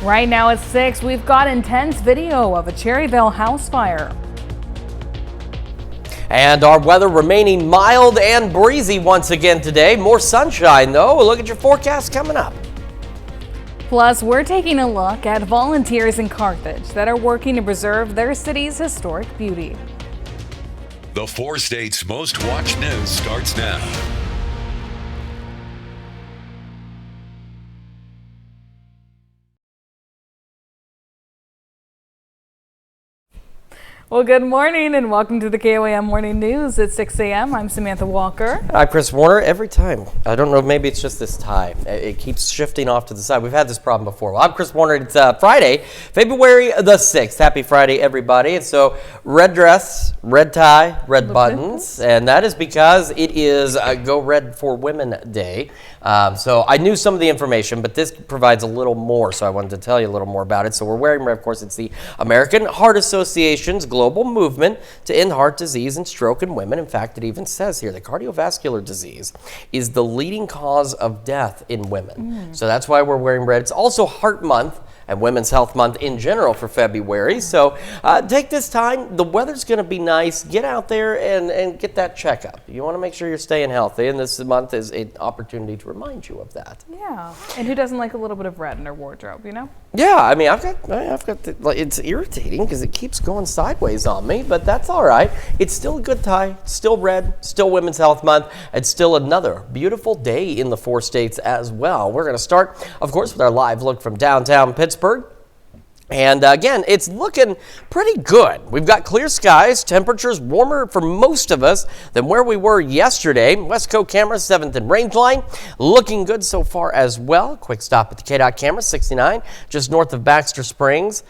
Right now at 6, we've got intense video of a Cherryville house fire. And our weather remaining mild and breezy once again today. More sunshine though. Look at your forecast coming up. Plus, we're taking a look at volunteers in Carthage that are working to preserve their city's historic beauty. The 4 states' most watched news starts now. Well, good morning and welcome to the KOAM Morning News at 6 a.m. I'm Samantha Walker. I'm Chris Warner. Every time, I don't know, maybe it's just this tie. It keeps shifting off to the side. We've had this problem before. Well, I'm Chris Warner. It's Friday, February the 6th. Happy Friday, everybody. And so, red dress, red tie, red buttons. And that is because it is Go Red for Women Day. So I knew some of the information, but this provides a little more. So I wanted to tell you a little more about it. So we're wearing red. Of course, it's the American Heart Association's global movement to end heart disease and stroke in women. In fact, it even says here that cardiovascular disease is the leading cause of death in women. So that's why we're wearing red. It's also Heart Month and Women's Health Month in general for February. So take this time. The weather's going to be nice. Get out there and get that checkup. You want to make sure you're staying healthy, and this month is an opportunity to remind you of that. Yeah, and who doesn't like a little bit of red in their wardrobe, you know? Yeah, I mean, I've got it's irritating because it keeps going sideways on me, but that's all right. It's still a good tie, still red, still Women's Health Month, and still another beautiful day in the 4 states as well. We're going to start, of course, with our live look from downtown Pittsburgh. And again, it's looking pretty good. We've got clear skies, temperatures warmer for most of us than where we were yesterday. Westco camera, 7th and Rangeline, looking good so far as well. Quick stop at the KDOT camera, 69, just north of Baxter Springs.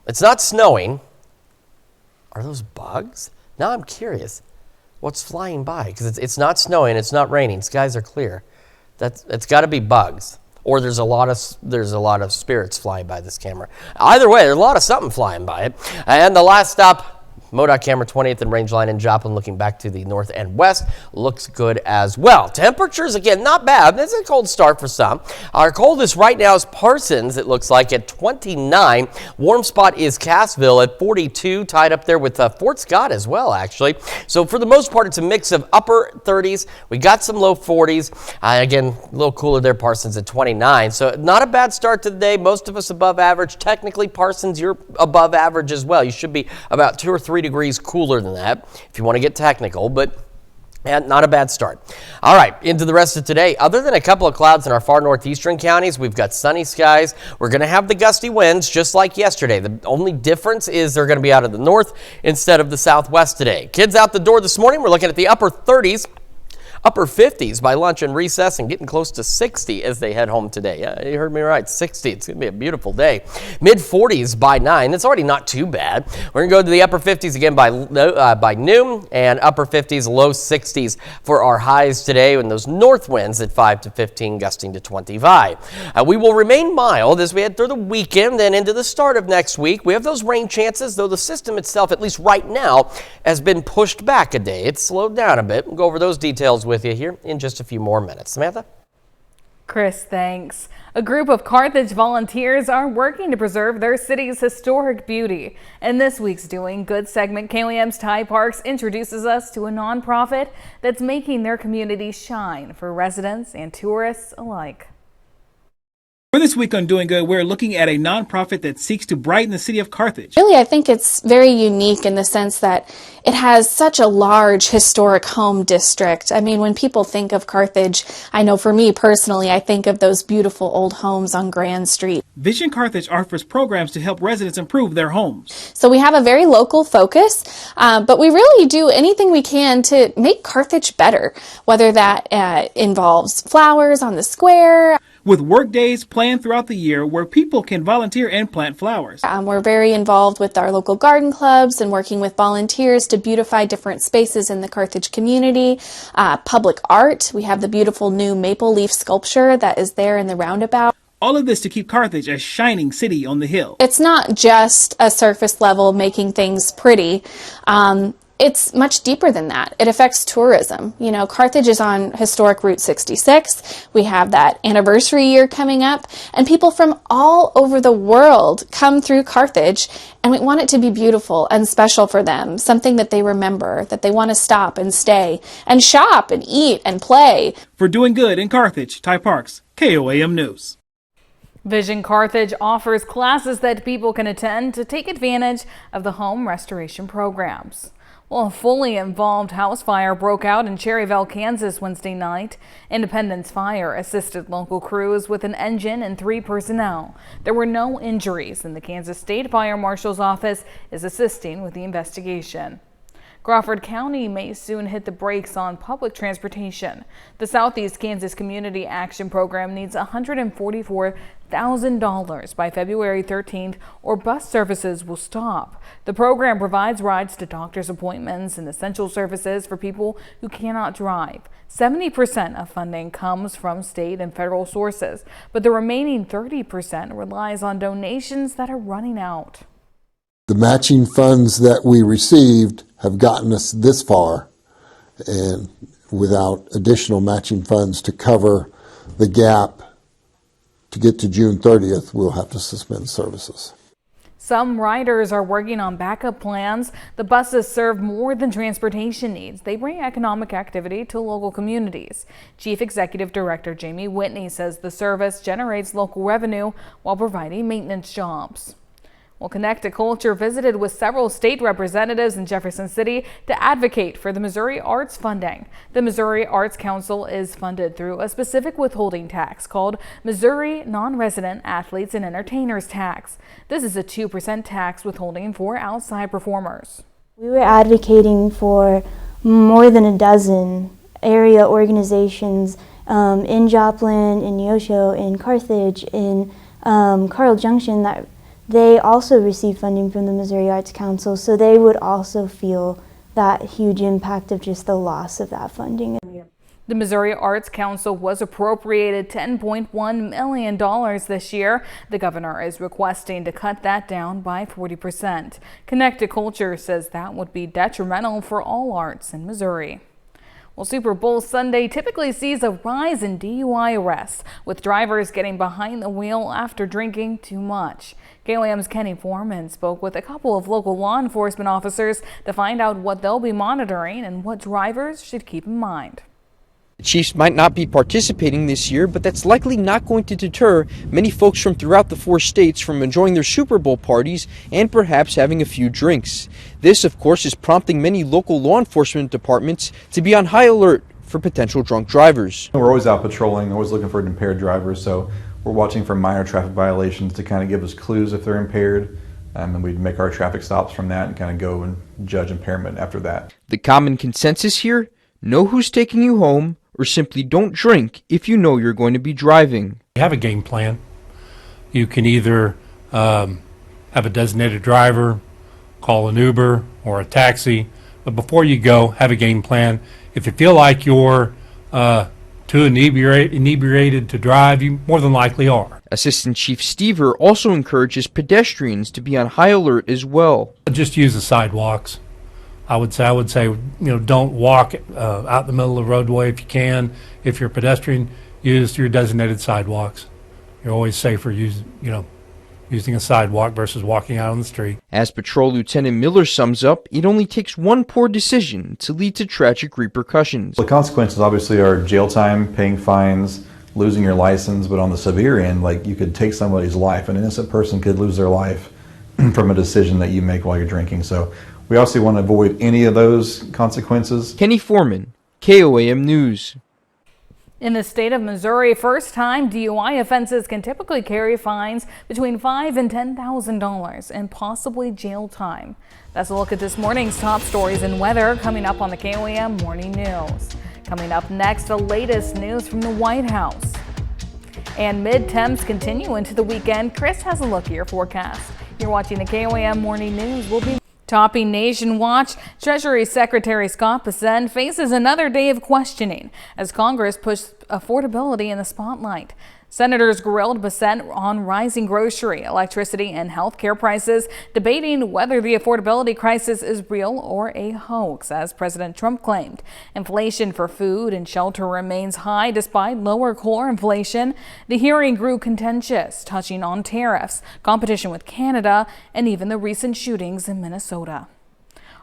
It's not snowing. Are those bugs? Now I'm curious. What's flying by? Because it's not snowing, it's not raining. Skies are clear. It's got to be bugs. Or there's a lot of spirits flying by this camera. Either way, there's a lot of something flying by it. And the last stop, MoDOT camera, 20th and Rangeline in Joplin, looking back to the north and west, looks good as well. Temperatures, again, not bad. It's a cold start for some. Our coldest right now is Parsons, it looks like, at 29. Warm spot is Cassville at 42, tied up there with Fort Scott as well, actually. So for the most part, it's a mix of upper 30s. We got some low 40s. Again, a little cooler there, Parsons at 29. So not a bad start to the day. Most of us above average. Technically, Parsons, you're above average as well. You should be about 2 or 3 degrees cooler than that if you want to get technical, but not a bad start. All right, into the rest of today. Other than a couple of clouds in our far northeastern counties, we've got sunny skies. We're going to have the gusty winds just like yesterday. The only difference is they're going to be out of the north instead of the southwest today. Kids out the door this morning, we're looking at the upper 30s. Upper 50s by lunch and recess, and getting close to 60 as they head home today. Yeah, you heard me right, 60. It's going to be a beautiful day. Mid 40s by 9. It's already not too bad. We're going to go to the upper 50s again by noon, and upper 50s, low 60s for our highs today, and those north winds at 5 to 15, gusting to 25. We will remain mild as we head through the weekend and into the start of next week. We have those rain chances, though the system itself, at least right now, has been pushed back a day. It's slowed down a bit. We'll go over those details with you here in just a few more minutes. Samantha? Chris, thanks. A group of Carthage volunteers are working to preserve their city's historic beauty. In this week's Doing Good segment, KOAM's Ty Parks introduces us to a nonprofit that's making their community shine for residents and tourists alike. For this week on Doing Good, we're looking at a nonprofit that seeks to brighten the city of Carthage. Really, I think it's very unique in the sense that it has such a large historic home district. I mean, when people think of Carthage, I know for me personally, I think of those beautiful old homes on Grand Street. Vision Carthage offers programs to help residents improve their homes. So we have a very local focus, but we really do anything we can to make Carthage better, whether that involves flowers on the square. With work days planned throughout the year where people can volunteer and plant flowers. We're very involved with our local garden clubs and working with volunteers to beautify different spaces in the Carthage community. Public art, we have the beautiful new maple leaf sculpture that is there in the roundabout. All of this to keep Carthage a shining city on the hill. It's not just a surface level making things pretty. it's much deeper than that. It affects tourism. You know, Carthage is on historic Route 66. We have that anniversary year coming up, and people from all over the world come through Carthage, and we want it to be beautiful and special for them, something that they remember, that they want to stop and stay and shop and eat and play. For Doing Good in Carthage, Ty Parks, KOAM News. Vision Carthage offers classes that people can attend to take advantage of the home restoration programs. Well, a fully involved house fire broke out in Cherryville, Kansas Wednesday night. Independence Fire assisted local crews with an engine and 3 personnel. There were no injuries, and the Kansas State Fire Marshal's office is assisting with the investigation. Crawford County may soon hit the brakes on public transportation. The Southeast Kansas Community Action Program needs $144,000 by February 13th, or bus services will stop. The program provides rides to doctor's appointments and essential services for people who cannot drive. 70% of funding comes from state and federal sources, but the remaining 30% relies on donations that are running out. The matching funds that we received have gotten us this far, and without additional matching funds to cover the gap to get to June 30th, we'll have to suspend services. Some riders are working on backup plans. The buses serve more than transportation needs. They bring economic activity to local communities. Chief Executive Director Jamie Whitney says the service generates local revenue while providing maintenance jobs. Well, Connect to Culture visited with several state representatives in Jefferson City to advocate for the Missouri Arts funding. The Missouri Arts Council is funded through a specific withholding tax called Missouri Non-Resident Athletes and Entertainers Tax. This is a 2% tax withholding for outside performers. We were advocating for more than a dozen area organizations in Joplin, in Neosho, in Carthage, in Carl Junction that they also receive funding from the Missouri Arts Council, so they would also feel that huge impact of just the loss of that funding. The Missouri Arts Council was appropriated $10.1 million this year. The governor is requesting to cut that down by 40%. Connect to Culture says that would be detrimental for all arts in Missouri. Well, Super Bowl Sunday typically sees a rise in DUI arrests, with drivers getting behind the wheel after drinking too much. KOAM's Kenny Foreman spoke with a couple of local law enforcement officers to find out what they'll be monitoring and what drivers should keep in mind. The Chiefs might not be participating this year, but that's likely not going to deter many folks from throughout the 4 states from enjoying their Super Bowl parties and perhaps having a few drinks. This, of course, is prompting many local law enforcement departments to be on high alert for potential drunk drivers. We're always out patrolling, always looking for impaired drivers, so we're watching for minor traffic violations to kind of give us clues if they're impaired. And we'd make our traffic stops from that and kind of go and judge impairment after that. The common consensus here? Know who's taking you home, or simply don't drink if you know you're going to be driving. You have a game plan. You can either have a designated driver, call an Uber or a taxi, but before you go, have a game plan. If you feel like you're too inebriated to drive, you more than likely are. Assistant Chief Stever also encourages pedestrians to be on high alert as well. Just use the sidewalks. I would say, don't walk out in the middle of the roadway if you can. If you're a pedestrian, use your designated sidewalks. You're always safer using a sidewalk versus walking out on the street. As Patrol Lieutenant Miller sums up, it only takes one poor decision to lead to tragic repercussions. The consequences obviously are jail time, paying fines, losing your license, but on the severe end, you could take somebody's life. An innocent person could lose their life from a decision that you make while you're drinking. So we also want to avoid any of those consequences. Kenny Foreman, KOAM News. In the state of Missouri, first-time DUI offenses can typically carry fines between $5,000 and $10,000 and possibly jail time. That's a look at this morning's top stories and weather coming up on the KOAM Morning News. Coming up next, the latest news from the White House. And mid-temps continue into the weekend. Chris has a look at your forecast. You're watching the KOAM Morning News. We'll be topping Nation Watch. Treasury Secretary Scott Bessent faces another day of questioning as Congress pushed affordability in the spotlight. Senators grilled dissent on rising grocery, electricity, and health care prices, debating whether the affordability crisis is real or a hoax, as President Trump claimed. Inflation for food and shelter remains high despite lower core inflation. The hearing grew contentious, touching on tariffs, competition with Canada, and even the recent shootings in Minnesota.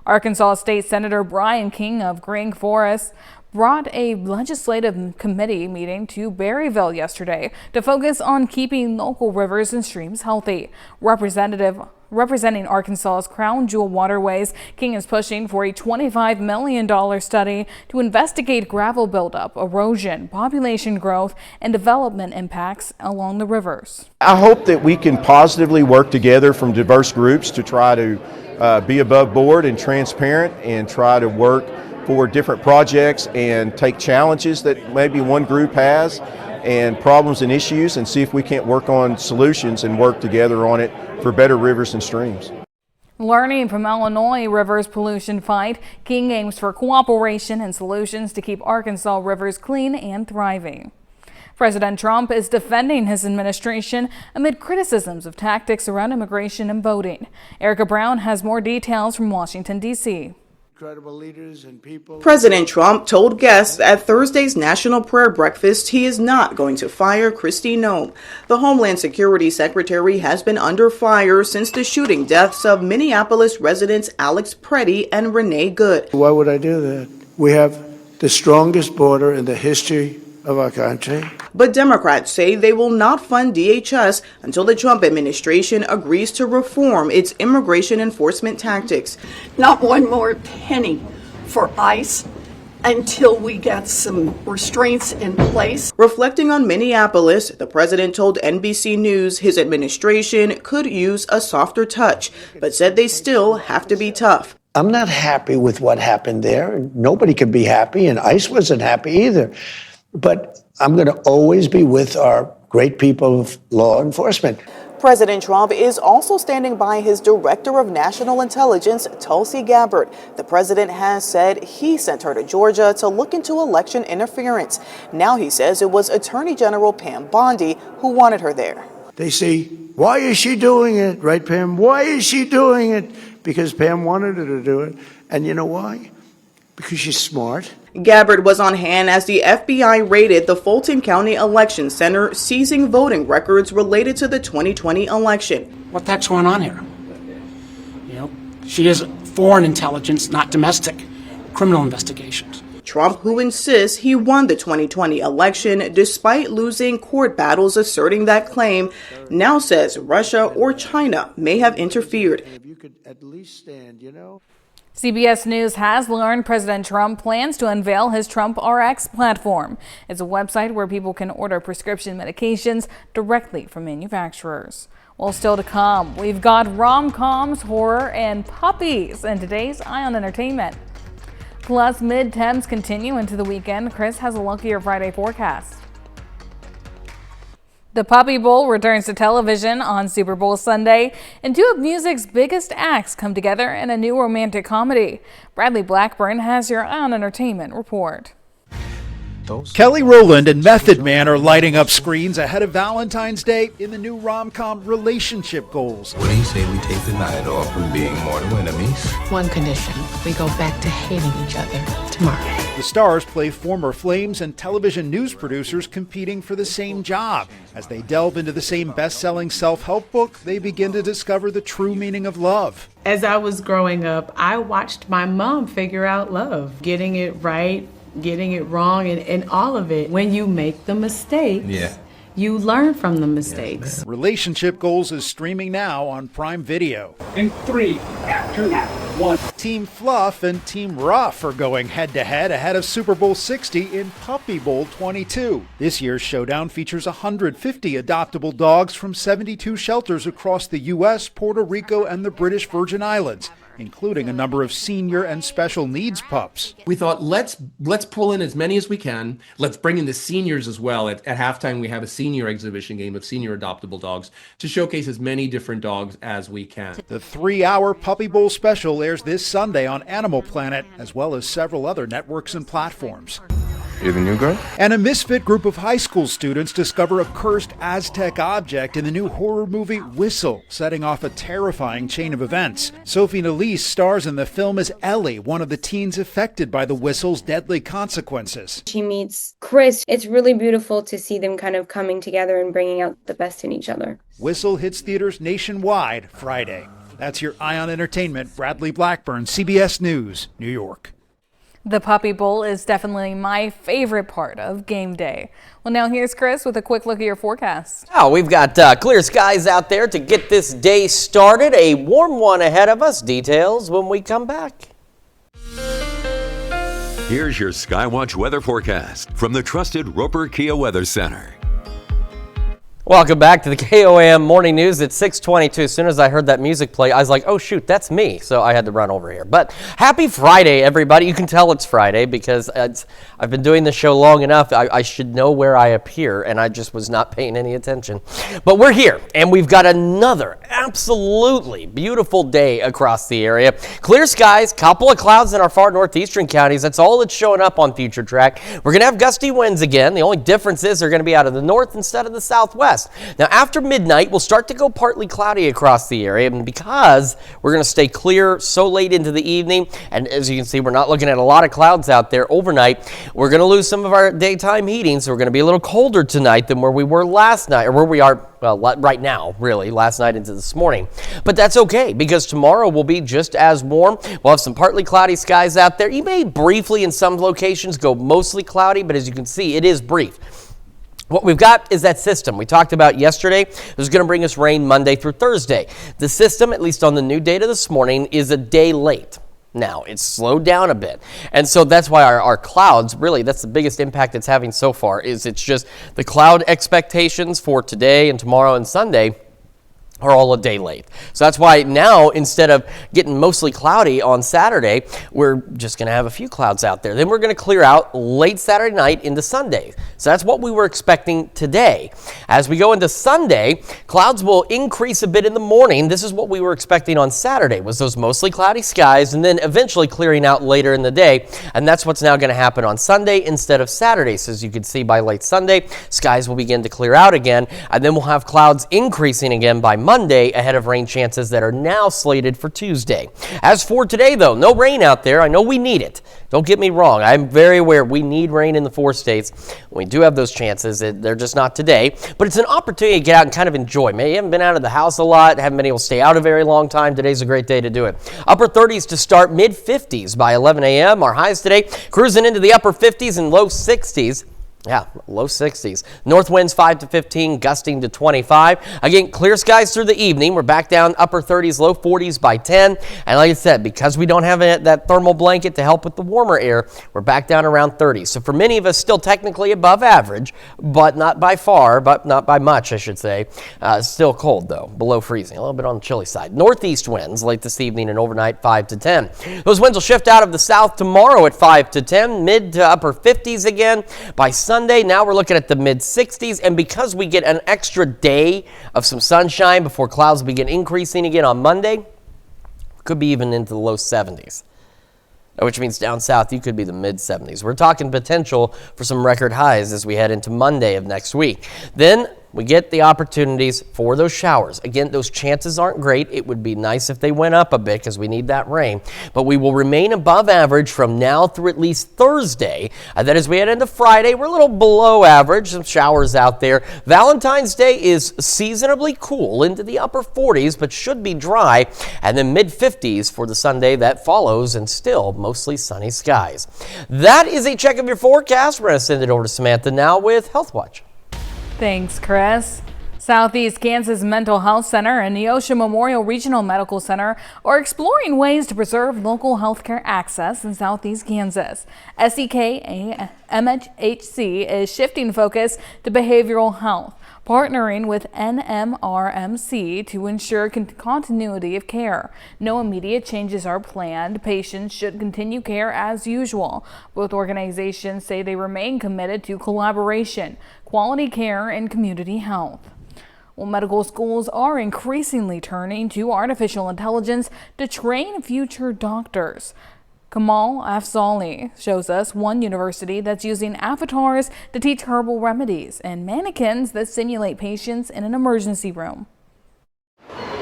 Arkansas State Senator Brian King of Green Forest brought a legislative committee meeting to Berryville yesterday to focus on keeping local rivers and streams healthy. Representing Arkansas's crown jewel waterways, King is pushing for a $25 million study to investigate gravel buildup, erosion, population growth, and development impacts along the rivers. I hope that we can positively work together from diverse groups to try to be above board and transparent and try to work for different projects and take challenges that maybe one group has and problems and issues and see if we can't work on solutions and work together on it for better rivers and streams. Learning from Illinois River's pollution fight, King aims for cooperation and solutions to keep Arkansas rivers clean and thriving. President Trump is defending his administration amid criticisms of tactics around immigration and voting. Erica Brown has more details from Washington, D.C. President Trump told guests at Thursday's National Prayer Breakfast he is not going to fire Kristi Noem. The Homeland Security Secretary has been under fire since the shooting deaths of Minneapolis residents Alex Preddy and Renee Good. Why would I do that? We have the strongest border in the history of our country. But Democrats say they will not fund DHS until the Trump administration agrees to reform its immigration enforcement tactics. Not one more penny for ICE until we get some restraints in place. Reflecting on Minneapolis, the president told NBC News his administration could use a softer touch, but said they still have to be tough. I'm not happy with what happened there. Nobody can be happy, and ICE wasn't happy either. But I'm going to always be with our great people of law enforcement. President Trump is also standing by his Director of National Intelligence, Tulsi Gabbard. The president has said he sent her to Georgia to look into election interference. Now he says it was Attorney General Pam Bondi who wanted her there. They say, why is she doing it? Right, Pam? Why is she doing it? Because Pam wanted her to do it. And you know why? Because she's smart. Gabbard was on hand as the FBI raided the Fulton County Election Center, seizing voting records related to the 2020 election. What the heck's going on here? You know, she is foreign intelligence, not domestic criminal investigations. Trump, who insists he won the 2020 election despite losing court battles asserting that claim, now says Russia or China may have interfered. If you could at least stand, you know. CBS News has learned President Trump plans to unveil his Trump RX platform. It's a website where people can order prescription medications directly from manufacturers. Well, still to come, we've got rom-coms, horror, and puppies in today's Eye on Entertainment. Plus, mid-temps continue into the weekend. Chris has a look at your Friday forecast. The Puppy Bowl returns to television on Super Bowl Sunday, and two of music's biggest acts come together in a new romantic comedy. Bradley Blackburn has your Eye on Entertainment report. Kelly Rowland and Method Man are lighting up screens ahead of Valentine's Day in the new rom-com Relationship Goals. What do you say we take the night off from being mortal enemies? One condition, we go back to hating each other tomorrow. The stars play former flames and television news producers competing for the same job. As they delve into the same best-selling self-help book, they begin to discover the true meaning of love. As I was growing up, I watched my mom figure out love, getting it right, getting it wrong, and all of it. When you make the mistakes, you learn from the mistakes. Yes, Relationship Goals is streaming now on Prime Video. In 3, 2, 1. Team Fluff and Team Rough are going head-to-head ahead of Super Bowl 60 in Puppy Bowl 22. This year's showdown features 150 adoptable dogs from 72 shelters across the U.S., Puerto Rico, and the British Virgin Islands, including a number of senior and special needs pups. We thought, let's pull in as many as we can. Let's bring in the seniors as well. At halftime, we have a senior exhibition game of senior adoptable dogs to showcase as many different dogs as we can. The 3-hour Puppy Bowl special airs this Sunday on Animal Planet, as well as several other networks and platforms. You the new girl? And a misfit group of high school students discover a cursed Aztec object in the new horror movie Whistle, setting off a terrifying chain of events. Sophie Nélisse stars in the film as Ellie, one of the teens affected by the whistle's deadly consequences. She meets Chris. It's really beautiful to see them kind of coming together and bringing out the best in each other. Whistle hits theaters nationwide Friday. That's your Eye on Entertainment. Bradley Blackburn, CBS News, New York. The Puppy Bowl is definitely my favorite part of game day. Well, now here's Chris with a quick look at your forecast. Oh, we've got clear skies out there to get this day started. A warm one ahead of us. Details when we come back. Here's your Skywatch weather forecast from the trusted Roper Kia Weather Center. Welcome back to the KOAM Morning News at 6:22. As soon as I heard that music play, I was like, oh shoot, that's me. So I had to run over here. But happy Friday, everybody. You can tell it's Friday because I've been doing this show long enough. I should know where I appear, and I just was not paying any attention. But we're here, and we've got another absolutely beautiful day across the area. Clear skies, couple of clouds in our far northeastern counties. That's all that's showing up on Future Track. We're going to have gusty winds again. The only difference is they're going to be out of the north instead of the southwest. Now, after midnight, we'll start to go partly cloudy across the area, and because we're going to stay clear so late into the evening, and as you can see, we're not looking at a lot of clouds out there overnight, we're going to lose some of our daytime heating, so we're going to be a little colder tonight than where we were last night, or where we are, well, right now, really, last night into this morning. But that's okay, because tomorrow will be just as warm. We'll have some partly cloudy skies out there. You may briefly, in some locations, go mostly cloudy, but as you can see, it is brief. What we've got is that system we talked about yesterday. It was going to bring us rain Monday through Thursday. The system, at least on the new data this morning, is a day late. Now, it's slowed down a bit. And so that's why our clouds, really, that's the biggest impact it's having so far, is it's just the cloud expectations for today and tomorrow and Sunday are all a day late. So that's why now, instead of getting mostly cloudy on Saturday, we're just going to have a few clouds out there. Then we're going to clear out late Saturday night into Sunday. So that's what we were expecting today. As we go into Sunday, clouds will increase a bit in the morning. This is what we were expecting on Saturday, was those mostly cloudy skies, and then eventually clearing out later in the day. And that's what's now going to happen on Sunday instead of Saturday. So as you can see, by late Sunday, skies will begin to clear out again, and then we'll have clouds increasing again by Monday ahead of rain chances that are now slated for Tuesday. As for today, though, no rain out there. I know we need it. Don't get me wrong. I'm very aware we need rain in the 4 states. We do have those chances. They're just not today. But it's an opportunity to get out and kind of enjoy. Maybe you haven't been out of the house a lot, haven't been able to stay out a very long time. Today's a great day to do it. Upper 30s to start, mid 50s by 11 a.m. Our highs today cruising into the upper 50s and low 60s. Yeah, low 60s. North winds 5 to 15, gusting to 25. Again, clear skies through the evening. We're back down upper 30s, low 40s by 10. And like I said, because we don't have that thermal blanket to help with the warmer air, we're back down around 30. So for many of us, still technically above average, but not by far, but not by much, I should say. Still cold, though, below freezing, a little bit on the chilly side. Northeast winds late this evening and overnight 5 to 10. Those winds will shift out of the south tomorrow at 5 to 10, mid to upper 50s again by Sunday. Now we're looking at the mid 60s, and because we get an extra day of some sunshine before clouds begin increasing again on Monday, could be even into the low 70s, which means down south you could be the mid 70s. We're talking potential for some record highs as we head into Monday of next week. Then we get the opportunities for those showers. Again, those chances aren't great. It would be nice if they went up a bit because we need that rain. But we will remain above average from now through at least Thursday. And then as we head into Friday, we're a little below average. Some showers out there. Valentine's Day is seasonably cool into the upper 40s, but should be dry. And then mid 50s for the Sunday that follows, and still mostly sunny skies. That is a check of your forecast. We're going to send it over to Samantha now with Health Watch. Thanks, Chris. Southeast Kansas Mental Health Center and Neosho Memorial Regional Medical Center are exploring ways to preserve local healthcare access in Southeast Kansas. SEK-MHC is shifting focus to behavioral health, partnering with NMRMC to ensure continuity of care. No immediate changes are planned. Patients should continue care as usual. Both organizations say they remain committed to collaboration, quality care, and community health. Well, medical schools are increasingly turning to artificial intelligence to train future doctors. Kamal Afzali shows us one university that's using avatars to teach herbal remedies and mannequins that simulate patients in an emergency room.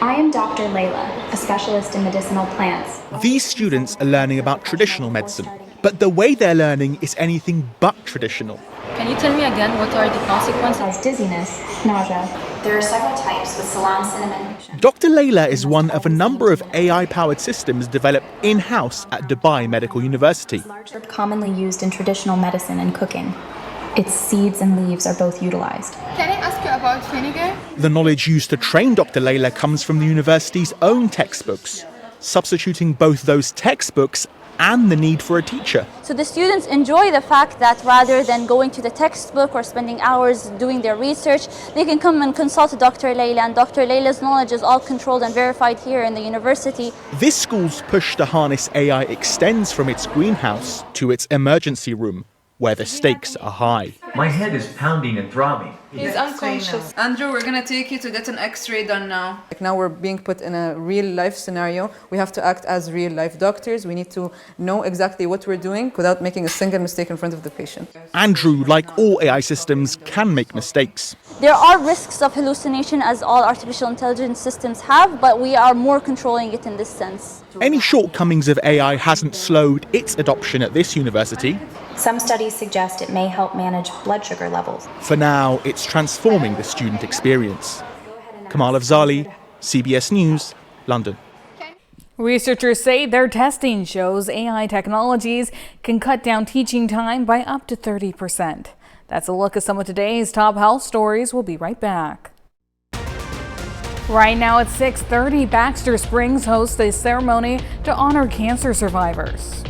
I am Dr. Layla, a specialist in medicinal plants. These students are learning about traditional medicine, but the way they're learning is anything but traditional. Can you tell me again what are the consequences? Dizziness, nausea. There are several types with Ceylon cinnamon. Dr. Layla is one of a number of AI-powered systems developed in-house at Dubai Medical University. Commonly used in traditional medicine and cooking. Its seeds and leaves are both utilized. Can I ask you about vinegar? The knowledge used to train Dr. Layla comes from the university's own textbooks, substituting both those textbooks and the need for a teacher. So the students enjoy the fact that rather than going to the textbook or spending hours doing their research, they can come and consult Dr. Layla, and Dr. Layla's knowledge is all controlled and verified here in the university. This school's push to harness AI extends from its greenhouse to its emergency room, where the stakes are high. My head is pounding and throbbing. He's unconscious. Andrew, we're gonna take you to get an x-ray done now. Now we're being put in a real life scenario. We have to act as real life doctors. We need to know exactly what we're doing without making a single mistake in front of the patient. Andrew, like all AI systems, can make mistakes. There are risks of hallucination, as all artificial intelligence systems have, but we are more controlling it in this sense. Any shortcomings of AI hasn't slowed its adoption at this university. Some studies suggest it may help manage blood sugar levels. For now, it's transforming the student experience. Kamal Afzali, CBS News, London. Researchers say their testing shows AI technologies can cut down teaching time by up to 30%. That's a look at some of today's top health stories. We'll be right back. Right now at 6:30, Baxter Springs hosts a ceremony to honor cancer survivors.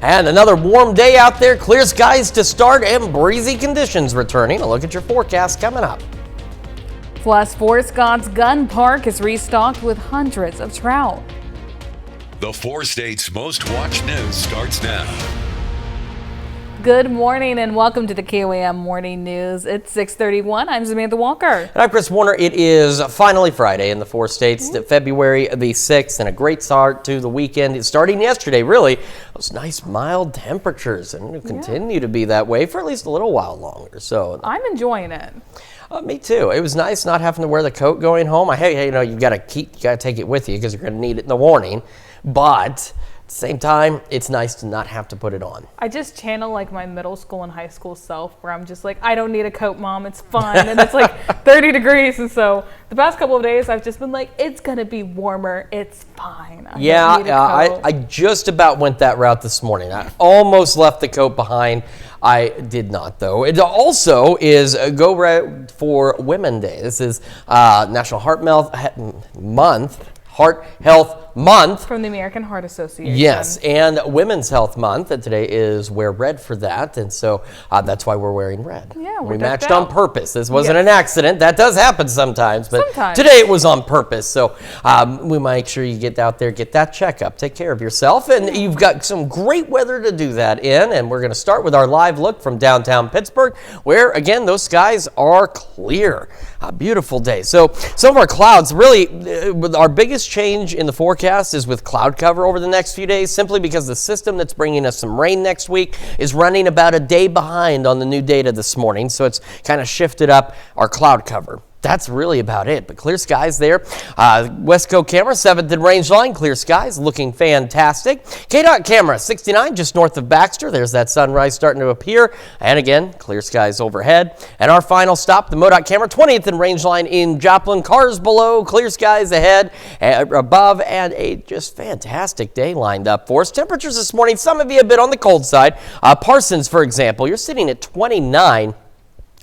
And another warm day out there, clear skies to start and breezy conditions returning. A look at your forecast coming up. Plus, Fort Scott's Gun Park is restocked with hundreds of trout. The 4 states' most watched news starts now. Good morning and welcome to the KOAM Morning News. It's 6:31. I'm Samantha Walker. And I'm Chris Warner. It is finally Friday in the 4 states, February the 6th, and a great start to the weekend. It's starting yesterday, really. Those nice mild temperatures, and it'll continue to be that way for at least a little while longer. So I'm enjoying it. Me too. It was nice not having to wear the coat going home. Hey, you know, you gotta take it with you because you're gonna need it in the morning. But at the same time, it's nice to not have to put it on. I just channel like my middle school and high school self where I'm just like, I don't need a coat, Mom, it's fine. And it's like 30 degrees. And so the past couple of days, I've just been like, it's going to be warmer. It's fine. I just about went that route this morning. I almost left the coat behind. I did not, though. It also is Go Red for Women Day. This is National Heart Health Month. From the American Heart Association. Yes, and Women's Health Month, and today is Wear Red for that, and so that's why we're wearing red. Yeah, we matched on purpose. This wasn't an accident. That does happen sometimes, but sometimes. Today it was on purpose, so we make sure you get out there, get that checkup, take care of yourself, and you've got some great weather to do that in, and we're going to start with our live look from downtown Pittsburgh, where, again, those skies are clear. A beautiful day. So some of our clouds, really, our biggest change in the forecast is with cloud cover over the next few days, simply because the system that's bringing us some rain next week is running about a day behind on the new data this morning. So it's kind of shifted up our cloud cover. That's really about it, but clear skies there. Westco camera, 7th and range line, clear skies, looking fantastic. KDOT camera, 69, just north of Baxter. There's that sunrise starting to appear. And again, clear skies overhead. And our final stop, the MoDOT camera, 20th and range line in Joplin. Cars below, clear skies ahead, above, and a just fantastic day lined up for us. Temperatures this morning, some of you a bit on the cold side. Parsons, for example, you're sitting at 29.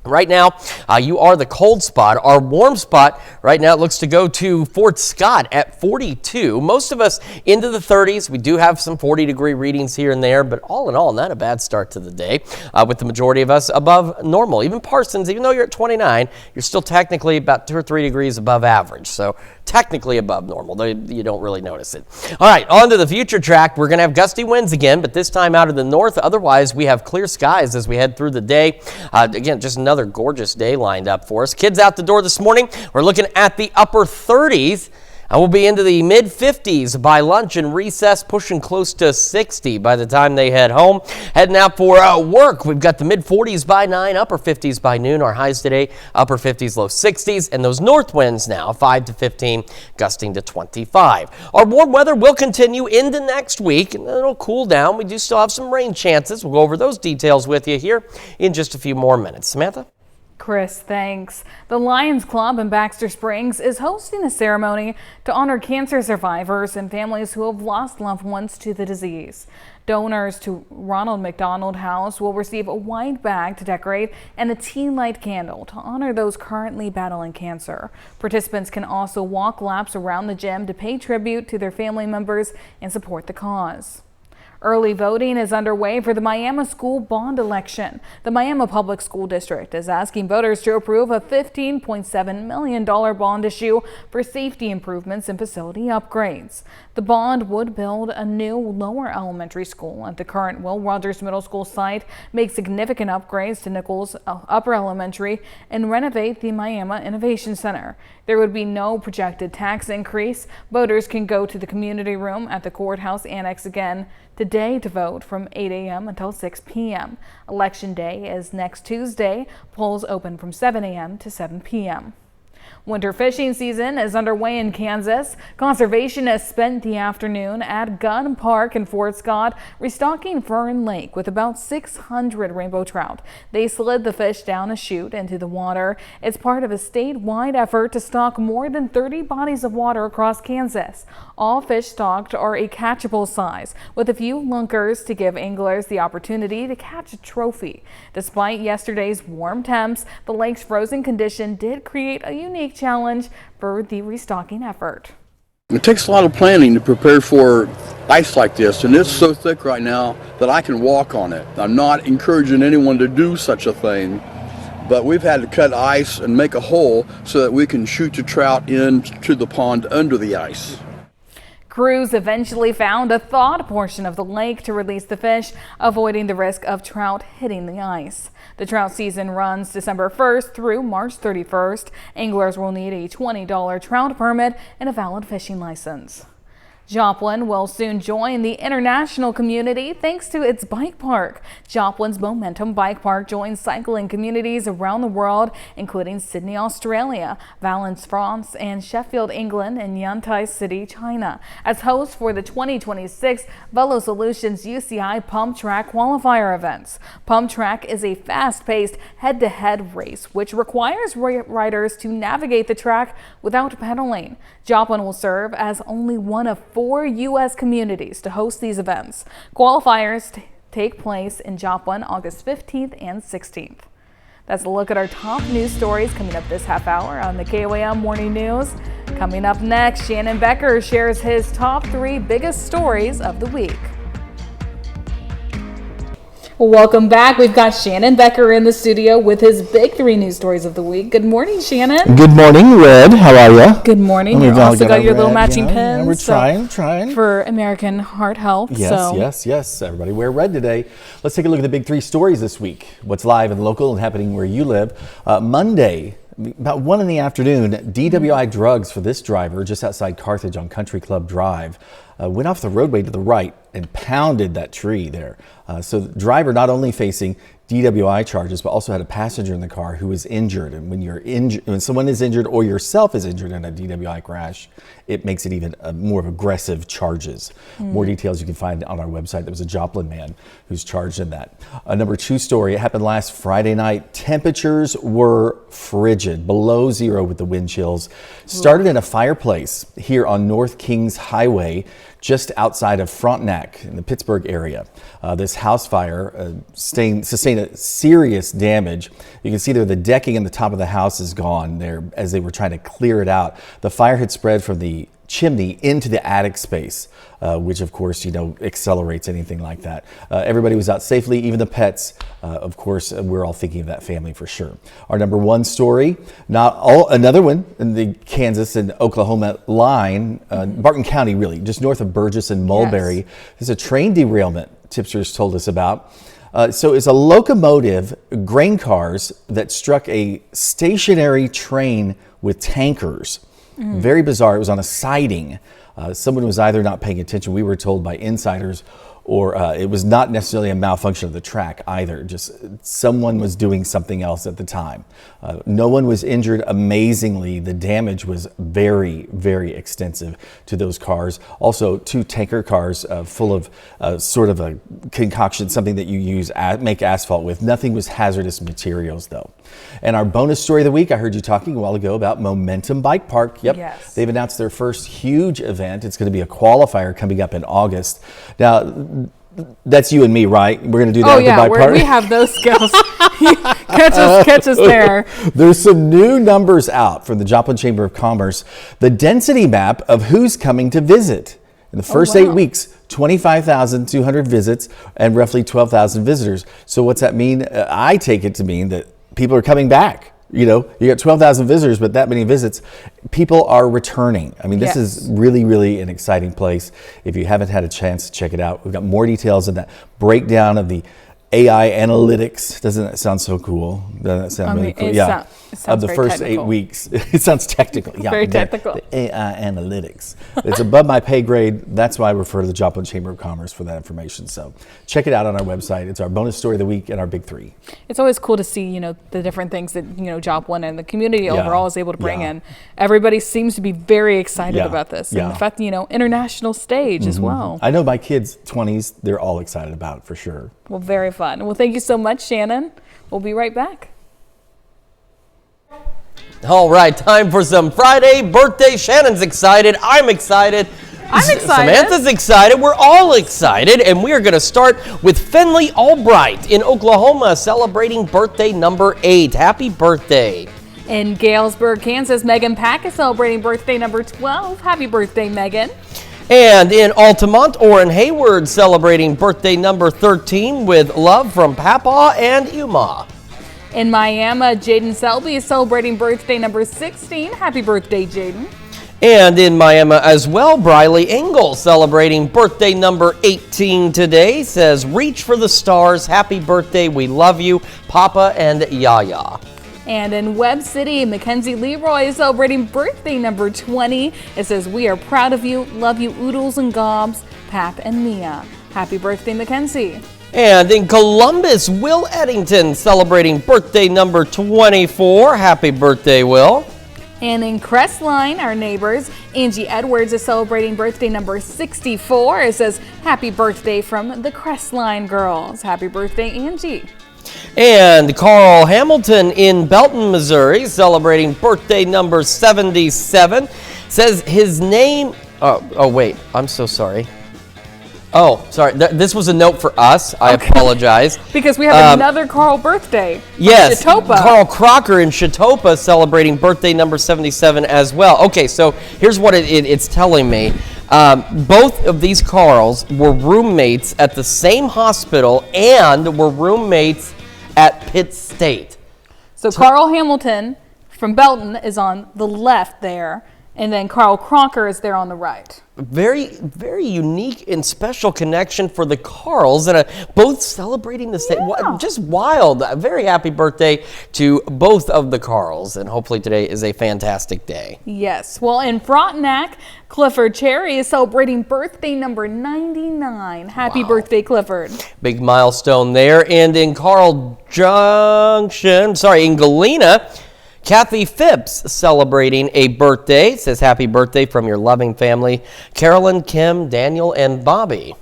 Right now, you are the cold spot. Our warm spot right now looks to go to Fort Scott at 42. Most of us into the 30s. We do have some 40-degree readings here and there, but all in all, not a bad start to the day, with the majority of us above normal. Even Parsons, even though you're at 29, you're still technically about 2 or 3 degrees above average. So technically above normal, though you don't really notice it. All right, on to the future track. We're going to have gusty winds again, but this time out of the north. Otherwise, we have clear skies as we head through the day. Again, just another gorgeous day lined up for us. Kids out the door this morning, we're looking at the upper 30s. And we'll be into the mid-50s by lunch and recess, pushing close to 60 by the time they head home. Heading out for work, we've got the mid-40s by 9, upper 50s by noon. Our highs today, upper 50s, low 60s. And those north winds now, 5 to 15, gusting to 25. Our warm weather will continue into next week, and it'll cool down. We do still have some rain chances. We'll go over those details with you here in just a few more minutes. Samantha? Chris, thanks. The Lions Club in Baxter Springs is hosting a ceremony to honor cancer survivors and families who have lost loved ones to the disease. Donors to Ronald McDonald House will receive a white bag to decorate and a tea light candle to honor those currently battling cancer. Participants can also walk laps around the gym to pay tribute to their family members and support the cause. Early voting is underway for the Miami school bond election. The Miami Public School District is asking voters to approve a $15.7 million bond issue for safety improvements and facility upgrades. The bond would build a new lower elementary school at the current Will Rogers Middle School site, make significant upgrades to Nichols Upper Elementary, and renovate the Miami Innovation Center. There would be no projected tax increase. Voters can go to the community room at the courthouse annex again today to vote from 8 a.m. until 6 p.m. Election day is next Tuesday. Polls open from 7 a.m. to 7 p.m. Winter fishing season is underway in Kansas. Conservationists spent the afternoon at Gunn Park in Fort Scott restocking Fern Lake with about 600 rainbow trout. They slid the fish down a chute into the water. It's part of a statewide effort to stock more than 30 bodies of water across Kansas. All fish stocked are a catchable size, with a few lunkers to give anglers the opportunity to catch a trophy. Despite yesterday's warm temps, the lake's frozen condition did create a unique challenge for the restocking effort. It takes a lot of planning to prepare for ice like this, and it's so thick right now that I can walk on it. I'm not encouraging anyone to do such a thing, but we've had to cut ice and make a hole so that we can shoot the trout into the pond under the ice. Crews eventually found a thawed portion of the lake to release the fish, avoiding the risk of trout hitting the ice. The trout season runs December 1st through March 31st. Anglers will need a $20 trout permit and a valid fishing license. Joplin will soon join the international community thanks to its bike park. Joplin's Momentum Bike Park joins cycling communities around the world, including Sydney, Australia, Valence, France, and Sheffield, England, and Yantai City, China, as host for the 2026 Velo Solutions UCI Pump Track qualifier events. Pump Track is a fast-paced head-to-head race which requires riders to navigate the track without pedaling. Joplin will serve as only one of 4 U.S. communities to host these events. Qualifiers take place in Joplin August 15th and 16th. That's a look at our top news stories coming up this half hour on the KOAM Morning News. Coming up next, Shannon Becker shares his top 3 biggest stories of the week. Welcome back. We've got Shannon Becker in the studio with his big 3 news stories of the week. Good morning, Shannon. Good morning, Red. How are you? Good morning. You've also got your little matching pins. Yeah, we're trying. For American Heart Health. Yes. Everybody wear red today. Let's take a look at the big 3 stories this week. What's live and local and happening where you live. Monday, about 1 in the afternoon, DWI drugs for this driver just outside Carthage on Country Club Drive went off the roadway to the right and pounded that tree there. So the driver not only facing DWI charges, but also had a passenger in the car who was injured. And when someone is injured or yourself is injured in a DWI crash, it makes it even more of aggressive charges. More details you can find on our website. There was a Joplin man who's charged in that. Number 2 story, it happened last Friday night. Temperatures were frigid, below 0 with the wind chills. Started in a fireplace here on North Kings Highway, just outside of Frontenac in the Pittsburgh area. This house fire sustained a serious damage. You can see there the decking in the top of the house is gone there as they were trying to clear it out. The fire had spread from the chimney into the attic space, which of course, accelerates anything like that. Everybody was out safely, even the pets. Of course, we're all thinking of that family for sure. Our number 1 story, another one in the Kansas and Oklahoma line, Barton County really, just north of Burgess and Mulberry. Yes. There's a train derailment tipsters told us about. So it's a locomotive, grain cars that struck a stationary train with tankers. Very bizarre. It was on a siding. Someone was either not paying attention, we were told by insiders, or it was not necessarily a malfunction of the track either. Just someone was doing something else at the time. No one was injured. Amazingly, the damage was very, very extensive to those cars. Also, 2 tanker cars full of sort of a concoction, something that you use, make asphalt with. Nothing was hazardous materials though. And our bonus story of the week, I heard you talking a while ago about Momentum Bike Park. Yep, Yes. They've announced their first huge event. It's going to be a qualifier coming up in August. Now, that's you and me, right? We're going to do that at the bike park. We have those skills. catch us there. There's some new numbers out from the Joplin Chamber of Commerce. The density map of who's coming to visit. In the first 8 weeks, 25,200 visits and roughly 12,000 visitors. So what's that mean? I take it to mean that people are coming back. You know, you got 12,000 visitors, but that many visits, people are returning. I mean, this is really, really an exciting place. If you haven't had a chance to check it out, we've got more details in that breakdown of the AI analytics. Doesn't that sound so cool? Doesn't that sound really cool? It sounds of the very first technical. 8 weeks. It sounds technical. Yeah, Very technical. The AI analytics. It's above my pay grade. That's why I refer to the Joplin Chamber of Commerce for that information. So check it out on our website. It's our bonus story of the week and our big 3. It's always cool to see, the different things that, Joplin and the community overall is able to bring in. Everybody seems to be very excited about this. And the fact, international stage as well. I know my kids' 20s, they're all excited about it for sure. Well, very fun. Well, thank you so much, Shannon. We'll be right back. All right, time for some Friday birthday. Shannon's excited. I'm excited. I'm excited. Samantha's excited. We're all excited. And we are going to start with Finley Albright in Oklahoma celebrating birthday number 8. Happy birthday. In Galesburg, Kansas, Megan Pack is celebrating birthday number 12. Happy birthday, Megan. And in Altamont, Orrin Hayward celebrating birthday number 13 with love from Papa and Uma. In Miami, Jaden Selby is celebrating birthday number 16. Happy birthday, Jaden. And in Miami as well, Briley Engel celebrating birthday number 18 today. Says, reach for the stars. Happy birthday. We love you, Papa and Yaya. And in Webb City, Mackenzie Leroy is celebrating birthday number 20. It says, we are proud of you, love you, oodles and gobs, Pap and Mia. Happy birthday, Mackenzie. And in Columbus, Will Eddington celebrating birthday number 24. Happy birthday, Will. And in Crestline, our neighbors, Angie Edwards is celebrating birthday number 64. It says, happy birthday from the Crestline girls. Happy birthday, Angie. And Carl Hamilton in Belton, Missouri, celebrating birthday number 77. Says his name, oh wait, I'm so sorry. Oh, sorry. This was a note for us. I apologize. Because we have another Carl birthday. Yes, Chitopa. Carl Crocker in Chitopa celebrating birthday number 77 as well. Okay, so here's what it's telling me. Both of these Carls were roommates at the same hospital and were roommates at Pitt State. So Carl Hamilton from Belton is on the left there, and then Carl Crocker is there on the right. Very, very unique and special connection for the Carls, and both celebrating the same. Just wild. A very happy birthday to both of the Carls, and hopefully today is a fantastic day. Yes. Well, in Frontenac, Clifford Cherry is celebrating birthday number 99. Happy birthday, Clifford. Big milestone there. And in Carl Junction, in Galena, Kathy Phipps celebrating a birthday. Says happy birthday from your loving family, Carolyn, Kim, Daniel, and Bobby.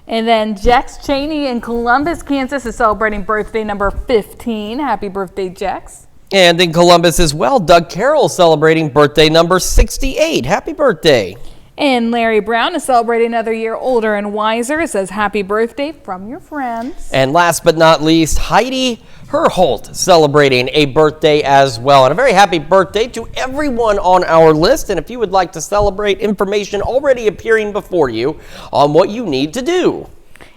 And then Jex Cheney in Columbus, Kansas is celebrating birthday number 15. Happy birthday, Jex. And in Columbus as well, Doug Carroll celebrating birthday number 68. Happy birthday. And Larry Brown is celebrating another year older and wiser. It says happy birthday from your friends. And last but not least, Heidi Herholt celebrating a birthday as well. And a very happy birthday to everyone on our list. And if you would like to celebrate, information already appearing before you on what you need to do.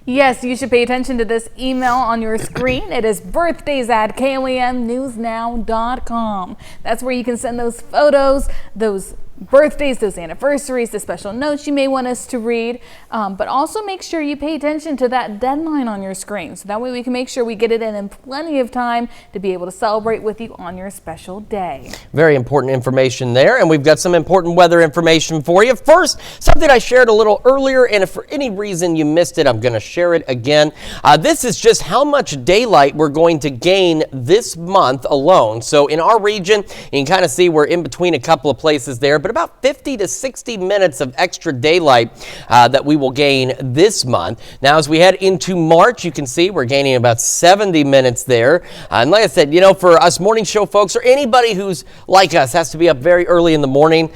Yes, you should pay attention to this email on your screen. It is birthdays@KOAMnewsnow.com. That's where you can send those photos, those birthdays, those anniversaries, the special notes you may want us to read, but also make sure you pay attention to that deadline on your screen. So that way we can make sure we get it in plenty of time to be able to celebrate with you on your special day. Very important information there, and we've got some important weather information for you. First, something I shared a little earlier, and if for any reason you missed it, I'm going to share it again. This is just how much daylight we're going to gain this month alone. So in our region, you can kind of see we're in between a couple of places there, but about 50 to 60 minutes of extra daylight that we will gain this month. Now, as we head into March, you can see we're gaining about 70 minutes there. And like I said, you know, for us morning show folks or anybody who's like us has to be up very early in the morning,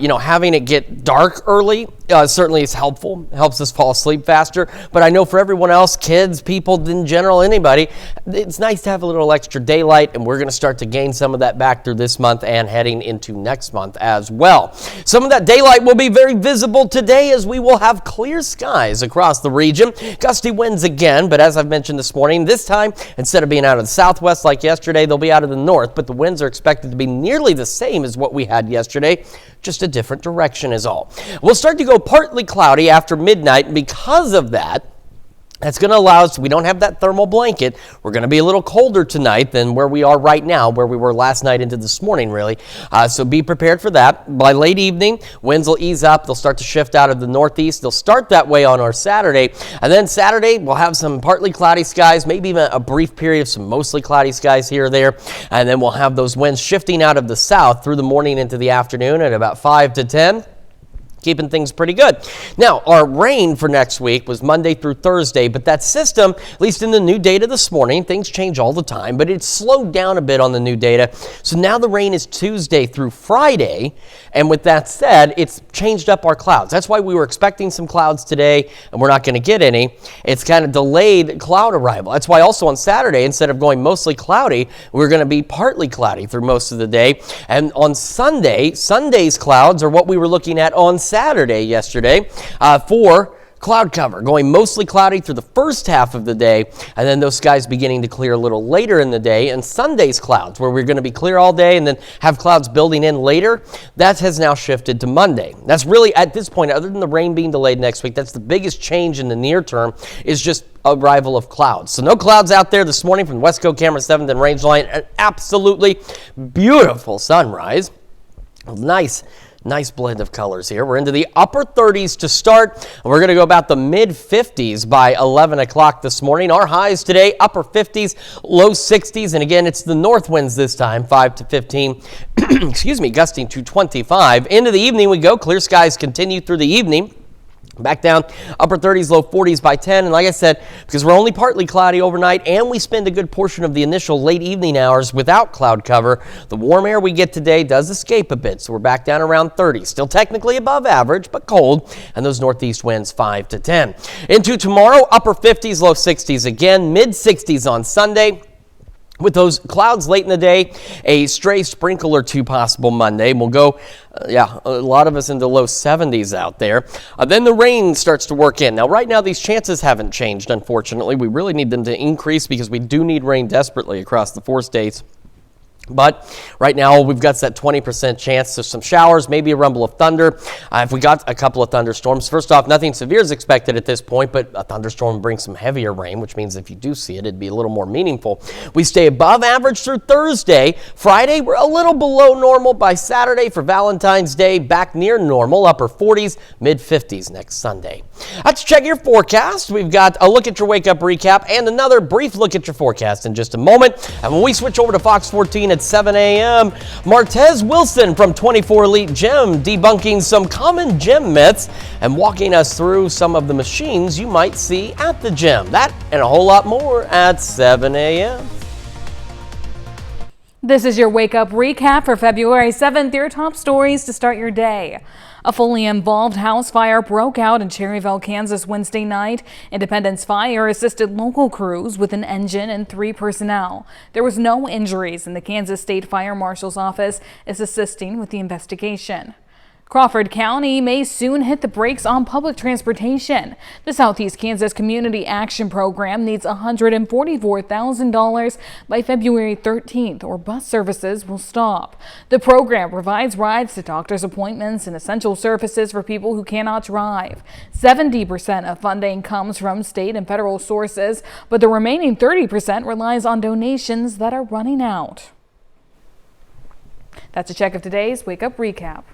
you know, having it get dark early certainly is helpful. It helps us fall asleep faster. But I know for everyone else, kids, people in general, anybody, it's nice to have a little extra daylight, and we're going to start to gain some of that back through this month and heading into next month as well. Some of that daylight will be very visible today as we will have clear skies across the region. Gusty winds again, but as I've mentioned this morning, this time, instead of being out of the southwest like yesterday, they'll be out of the north, but the winds are expected to be nearly the same as what we had yesterday, just a different direction is all. We'll start to go partly cloudy after midnight, and because of that, that's going to allow us, we don't have that thermal blanket. We're going to be a little colder tonight than where we are right now, where we were last night into this morning, really. So be prepared for that. By late evening, winds will ease up. They'll start to shift out of the northeast. They'll start that way on our Saturday. And then Saturday, we'll have some partly cloudy skies, maybe even a brief period of some mostly cloudy skies here or there. And then we'll have those winds shifting out of the south through the morning into the afternoon at about 5 to 10. Keeping things pretty good. Now, our rain for next week was Monday through Thursday, but that system, at least in the new data this morning, things change all the time, but it's slowed down a bit on the new data. So now the rain is Tuesday through Friday, and with that said, it's changed up our clouds. That's why we were expecting some clouds today, and we're not going to get any. It's kind of delayed cloud arrival. That's why also on Saturday, instead of going mostly cloudy, we're going to be partly cloudy through most of the day. And on Sunday, Sunday's clouds are what we were looking at on Saturday yesterday for cloud cover, going mostly cloudy through the first half of the day, and then those skies beginning to clear a little later in the day. And Sunday's clouds, where we're going to be clear all day and then have clouds building in later, that has now shifted to Monday. That's really, at this point, other than the rain being delayed next week, that's the biggest change in the near term, is just arrival of clouds. So no clouds out there this morning from West Coast Camera 7th and Range Line. An absolutely beautiful sunrise. Nice blend of colors here. We're into the upper 30s to start, and we're going to go about the mid 50s by 11 o'clock this morning. Our highs today, upper 50s, low 60s, and again, it's the north winds this time, 5 to 15, excuse me, gusting to 25. Into the evening we go. Clear skies continue through the evening. Back down, upper 30s, low 40s by 10. And like I said, because we're only partly cloudy overnight and we spend a good portion of the initial late evening hours without cloud cover, the warm air we get today does escape a bit. So we're back down around 30. Still technically above average, but cold. And those northeast winds 5 to 10. Into tomorrow, upper 50s, low 60s again, mid 60s on Sunday. With those clouds late in the day, a stray sprinkle or two possible Monday. We'll go, a lot of us into low 70s out there. Then the rain starts to work in. Now, right now, these chances haven't changed, unfortunately. We really need them to increase because we do need rain desperately across the 4 states. But right now, we've got that 20% chance of some showers, maybe a rumble of thunder. If we got a couple of thunderstorms, first off, nothing severe is expected at this point, but a thunderstorm brings some heavier rain, which means if you do see it, it'd be a little more meaningful. We stay above average through Thursday. Friday, we're a little below normal. By Saturday for Valentine's Day, back near normal, upper 40s, mid 50s next Sunday. Let's check your forecast. We've got a look at your wake-up recap and another brief look at your forecast in just a moment. And when we switch over to Fox 14 at 7 a.m., Martez Wilson from 24 Elite Gym debunking some common gym myths and walking us through some of the machines you might see at the gym. That and a whole lot more at 7 a.m. This is your Wake Up Recap for February 7th, your top stories to start your day. A fully involved house fire broke out in Cherryville, Kansas Wednesday night. Independence Fire assisted local crews with an engine and 3 personnel. There was no injuries, and the Kansas State Fire Marshal's office is assisting with the investigation. Crawford County may soon hit the brakes on public transportation. The Southeast Kansas Community Action Program needs $144,000 by February 13th, or bus services will stop. The program provides rides to doctor's appointments and essential services for people who cannot drive. 70% of funding comes from state and federal sources, but the remaining 30% relies on donations that are running out. That's a check of today's Wake Up Recap.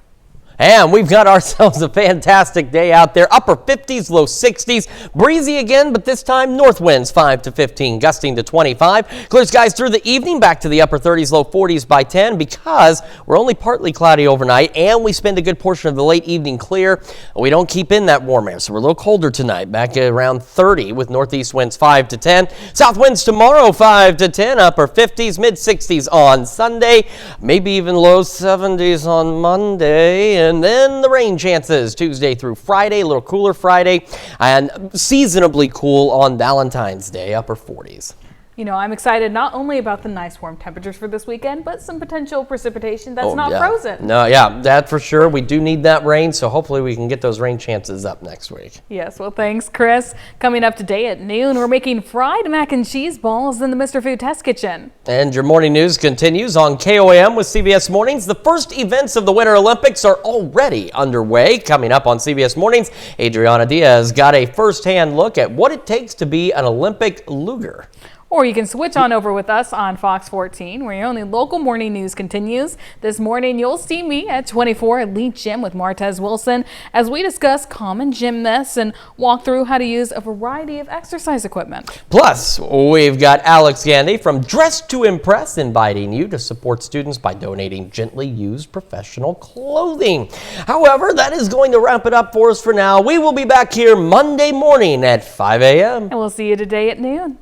And we've got ourselves a fantastic day out there. Upper 50s, low 60s. Breezy again, but this time north winds 5 to 15, gusting to 25. Clear skies through the evening, back to the upper 30s, low 40s by 10 because we're only partly cloudy overnight and we spend a good portion of the late evening clear. We don't keep in that warm air, so we're a little colder tonight, back at around 30 with northeast winds 5 to 10. South winds tomorrow 5 to 10, upper 50s, mid 60s on Sunday, maybe even low 70s on Monday. And then the rain chances Tuesday through Friday, a little cooler Friday, and seasonably cool on Valentine's Day, upper 40s. You know, I'm excited not only about the nice warm temperatures for this weekend, but some potential precipitation that's not frozen. No, yeah, that for sure. We do need that rain, so hopefully we can get those rain chances up next week. Yes, well, thanks, Chris. Coming up today at noon, we're making fried mac and cheese balls in the Mr. Food Test Kitchen. And your morning news continues on KOAM with CBS Mornings. The first events of the Winter Olympics are already underway. Coming up on CBS Mornings, Adriana Diaz got a first-hand look at what it takes to be an Olympic luger. Or you can switch on over with us on Fox 14, where your only local morning news continues. This morning, you'll see me at 24 Elite Gym with Martez Wilson as we discuss common gym myths and walk through how to use a variety of exercise equipment. Plus, we've got Alex Gandy from Dress to Impress inviting you to support students by donating gently used professional clothing. However, that is going to wrap it up for us for now. We will be back here Monday morning at 5 a.m. And we'll see you today at noon.